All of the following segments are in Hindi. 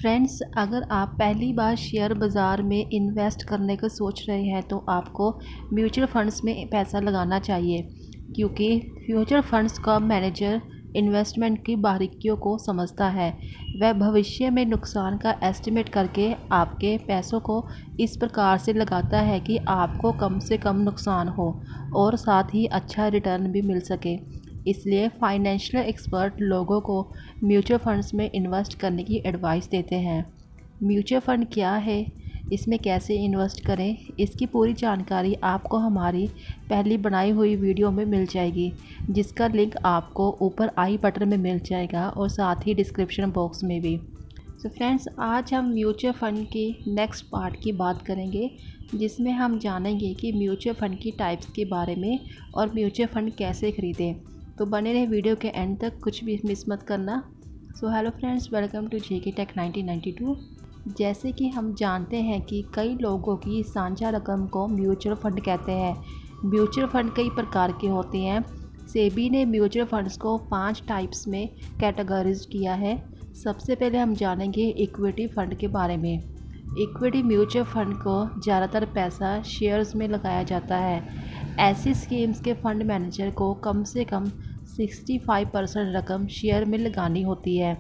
फ्रेंड्स, अगर आप पहली बार शेयर बाज़ार में इन्वेस्ट करने का सोच रहे हैं तो आपको म्यूचुअल फंड्स में पैसा लगाना चाहिए, क्योंकि म्यूचुअल फंड्स का मैनेजर इन्वेस्टमेंट की बारीकियों को समझता है। वह भविष्य में नुकसान का एस्टिमेट करके आपके पैसों को इस प्रकार से लगाता है कि आपको कम से कम नुकसान हो और साथ ही अच्छा रिटर्न भी मिल सके। इसलिए फाइनेंशियल एक्सपर्ट लोगों को म्यूचुअल फंड्स में इन्वेस्ट करने की एडवाइस देते हैं। म्यूचुअल फ़ंड क्या है, इसमें कैसे इन्वेस्ट करें, इसकी पूरी जानकारी आपको हमारी पहली बनाई हुई वीडियो में मिल जाएगी, जिसका लिंक आपको ऊपर आई बटन में मिल जाएगा और साथ ही डिस्क्रिप्शन बॉक्स में भी। तो फ्रेंड्स, आज हम म्यूचुअल फ़ंड की नेक्स्ट पार्ट की बात करेंगे, जिसमें हम जानेंगे कि म्यूचुअल फ़ंड की टाइप्स के बारे में और म्यूचुअल फ़ंड कैसे ख़रीदें। तो बने रहे वीडियो के एंड तक, कुछ भी मिस मत करना। So hello friends, welcome to JK Tech 1992। जैसे कि हम जानते हैं कि कई लोगों की साझा रकम को म्यूचुअल फ़ंड कहते हैं। म्यूचुअल फ़ंड कई प्रकार के होते हैं। सेबी ने म्यूचुअल फ़ंड्स को 5 टाइप्स में कैटेगराइज किया है। सबसे पहले हम जानेंगे इक्विटी फ़ंड के बारे में। इक्विटी म्यूचुअल फ़ंड को ज़्यादातर पैसा शेयर्स में लगाया जाता है। ऐसी स्कीम्स के फंड मैनेजर को कम से कम 65% रकम शेयर में लगानी होती है।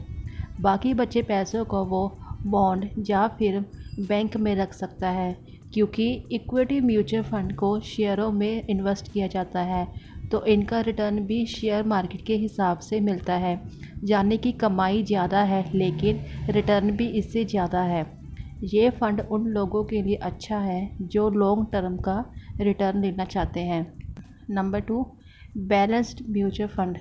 बाकी बचे पैसों को वो बॉन्ड या फिर बैंक में रख सकता है। क्योंकि इक्विटी म्यूचुअल फंड को शेयरों में इन्वेस्ट किया जाता है, तो इनका रिटर्न भी शेयर मार्केट के हिसाब से मिलता है। यानी कि कमाई ज़्यादा है लेकिन रिटर्न भी इससे ज़्यादा है। ये फ़ंड उन लोगों के लिए अच्छा है जो लॉन्ग टर्म का रिटर्न लेना चाहते हैं। Number 2, balanced mutual fund.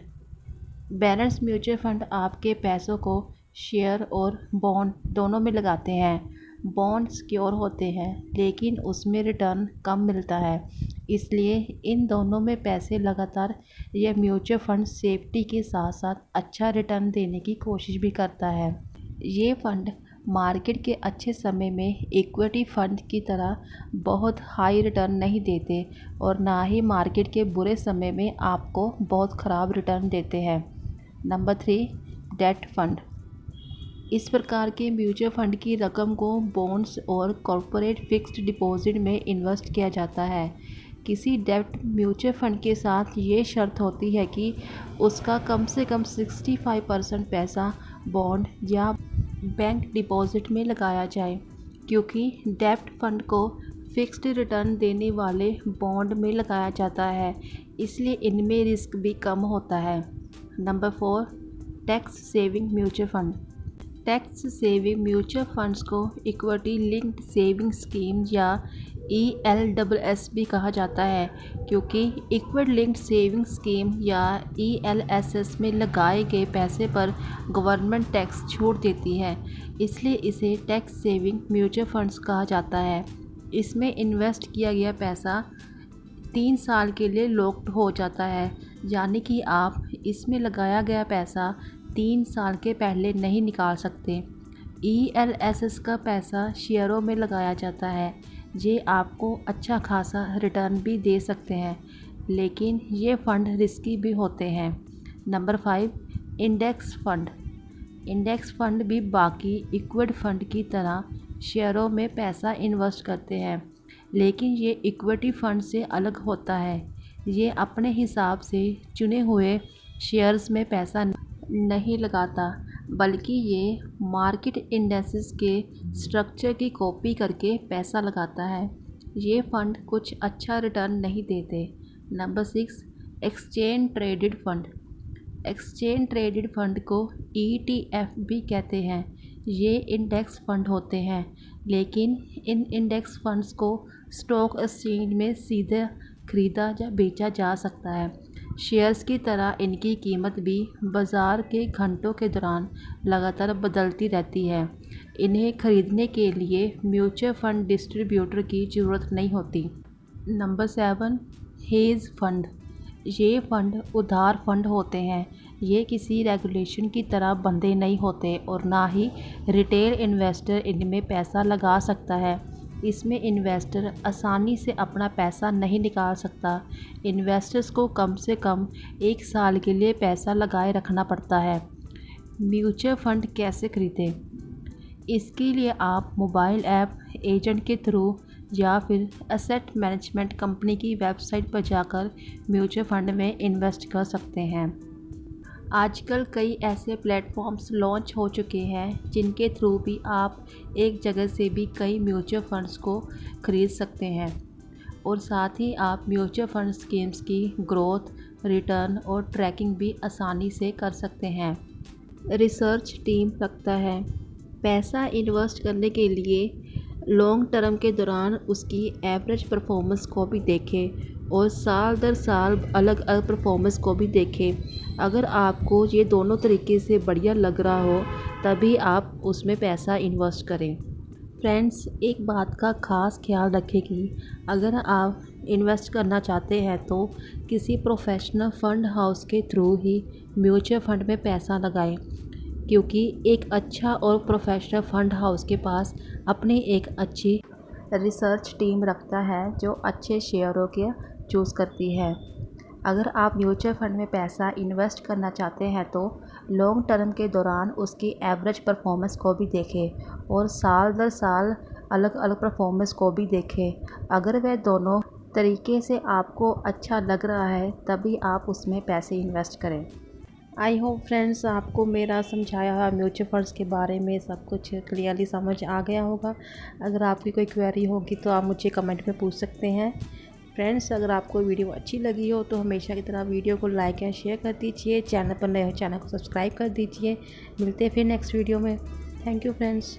Balanced mutual fund आपके पैसों को शेयर और बॉन्ड दोनों में लगाते हैं। बॉन्ड सिक्योर होते हैं लेकिन उसमें रिटर्न कम मिलता है, इसलिए इन दोनों में पैसे लगातार यह म्यूचुअल फ़ंड सेफ्टी के साथ साथ अच्छा रिटर्न देने की कोशिश भी करता है। ये फ़ंड मार्केट के अच्छे समय में इक्विटी फ़ंड की तरह बहुत हाई रिटर्न नहीं देते और ना ही मार्केट के बुरे समय में आपको बहुत ख़राब रिटर्न देते हैं। Number 3, debt fund. इस प्रकार के म्यूचुअल फ़ंड की रकम को बॉन्ड्स और कॉर्पोरेट फिक्स्ड डिपॉजिट में इन्वेस्ट किया जाता है। किसी डेट म्यूचुअल फ़ंड के साथ ये शर्त होती है कि उसका कम से कम 65% पैसा बॉन्ड या बैंक डिपॉजिट में लगाया जाए। क्योंकि डेब्ट फंड को फिक्स्ड रिटर्न देने वाले बॉन्ड में लगाया जाता है, इसलिए इनमें रिस्क भी कम होता है। Number 4, tax saving mutual fund. Tax saving mutual funds को इक्विटी लिंक्ड सेविंग स्कीम या ELSS भी कहा जाता है, क्योंकि इक्विटी लिंक्ड सेविंग स्कीम या ELSS में लगाए गए पैसे पर गवर्नमेंट टैक्स छूट देती है, इसलिए इसे टैक्स सेविंग म्यूचुअल फंड्स कहा जाता है। इसमें इन्वेस्ट किया गया पैसा 3 साल के लिए लॉक्ड हो जाता है, यानी कि आप इसमें लगाया गया पैसा 3 साल के पहले नहीं निकाल सकते। ELSS का पैसा शेयरों में लगाया जाता है। ये आपको अच्छा खासा रिटर्न भी दे सकते हैं, लेकिन ये फ़ंड रिस्की भी होते हैं। Number 5, index fund. Index fund भी बाकी इक्विटी फ़ंड की तरह शेयरों में पैसा इन्वेस्ट करते हैं, लेकिन ये इक्विटी फ़ंड से अलग होता है। ये अपने हिसाब से चुने हुए शेयर्स में पैसा नहीं लगाता, बल्कि ये मार्केट इंडेक्सेस के स्ट्रक्चर की कॉपी करके पैसा लगाता है। ये फ़ंड कुछ अच्छा रिटर्न नहीं देते। Number 6, exchange traded fund. Exchange traded fund को ETF भी कहते हैं। ये इंडेक्स फ़ंड होते हैं, लेकिन इन इंडेक्स फ़ंड्स को स्टॉक एक्सचेंज में सीधे खरीदा या बेचा जा सकता है। शेयर्स की तरह इनकी कीमत भी बाज़ार के घंटों के दौरान लगातार बदलती रहती है। इन्हें खरीदने के लिए म्यूचुअल फ़ंड डिस्ट्रीब्यूटर की ज़रूरत नहीं होती। Number 7, hedge fund. ये फ़ंड उधार फंड होते हैं। ये किसी रेगुलेशन की तरह बंधे नहीं होते और ना ही रिटेल इन्वेस्टर इनमें पैसा लगा सकता है। इसमें इन्वेस्टर आसानी से अपना पैसा नहीं निकाल सकता। इन्वेस्टर्स को कम से कम 1 साल के लिए पैसा लगाए रखना पड़ता है। म्यूचुअल फ़ंड कैसे खरीदें? इसके लिए आप मोबाइल ऐप, एजेंट के थ्रू या फिर एसेट मैनेजमेंट कंपनी की वेबसाइट पर जाकर म्यूचुअल फंड में इन्वेस्ट कर सकते हैं। आजकल कई ऐसे प्लेटफॉर्म्स लॉन्च हो चुके हैं जिनके थ्रू भी आप एक जगह से भी कई म्यूचुअल फंड्स को खरीद सकते हैं और साथ ही आप म्यूचुअल फंड स्कीम्स की ग्रोथ, रिटर्न और ट्रैकिंग भी आसानी से कर सकते हैं। रिसर्च टीम रखता है पैसा इन्वेस्ट करने के लिए लॉन्ग टर्म के दौरान उसकी एवरेज परफॉर्मेंस को भी देखें और साल दर साल अलग अलग परफॉर्मेंस को भी देखें। अगर आपको ये दोनों तरीके से बढ़िया लग रहा हो तभी आप उसमें पैसा इन्वेस्ट करें। फ्रेंड्स, एक बात का ख़ास ख्याल रखें कि अगर आप इन्वेस्ट करना चाहते हैं तो किसी प्रोफेशनल फ़ंड हाउस के थ्रू ही म्यूचुअल फ़ंड में पैसा लगाएं, क्योंकि एक अच्छा और प्रोफेशनल फ़ंड हाउस के पास अपनी एक अच्छी रिसर्च टीम रखता है जो अच्छे शेयरों के चूज़ करती है। अगर आप म्यूचुअल फंड में पैसा इन्वेस्ट करना चाहते हैं तो लॉन्ग टर्म के दौरान उसकी एवरेज परफॉर्मेंस को भी देखें और साल दर साल अलग अलग परफॉर्मेंस को भी देखें। अगर वह दोनों तरीके से आपको अच्छा लग रहा है तभी आप उसमें पैसे इन्वेस्ट करें। आई होप फ्रेंड्स आपको मेरा समझाया हुआ म्यूचुअल फंड्स के बारे में सब कुछ क्लियरली समझ आ गया होगा। अगर आपकी कोई क्वेरी होगी तो आप मुझे कमेंट में पूछ सकते हैं। फ्रेंड्स, अगर आपको वीडियो अच्छी लगी हो तो हमेशा की तरह वीडियो को लाइक एंड शेयर कर दीजिए। चैनल पर नए हो चैनल को सब्सक्राइब कर दीजिए। मिलते हैं फिर नेक्स्ट वीडियो में। Thank you friends.